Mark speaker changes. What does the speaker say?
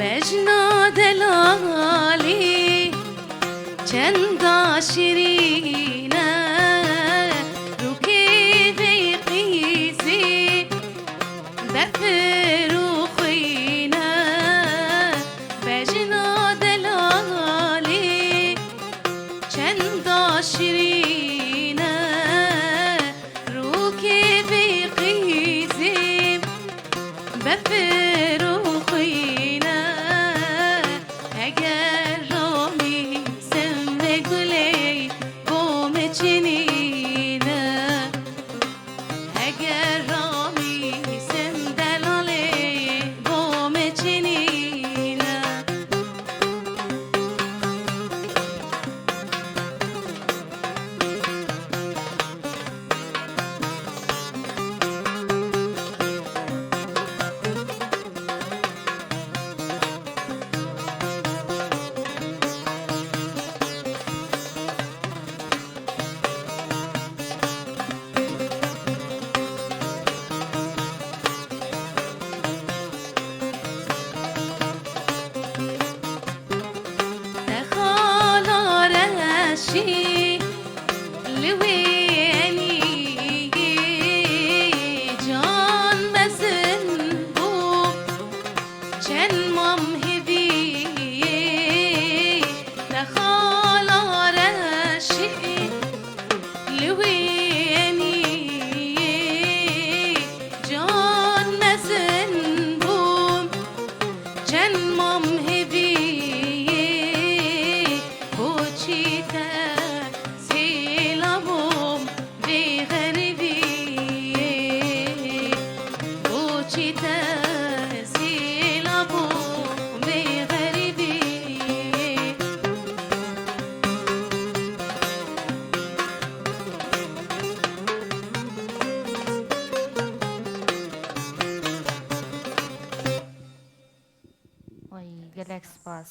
Speaker 1: بجنا دلالی چند شیرینه رو که بیقیزی بفرو خوینه بجنا دلالی چند شیرینه رو که بیقیزی بفرو لويني جان بزن بو چن مام هبي دخل رشي لويني جان بزن بو چن مام هبي بوچيتا
Speaker 2: وای گلک سپاس.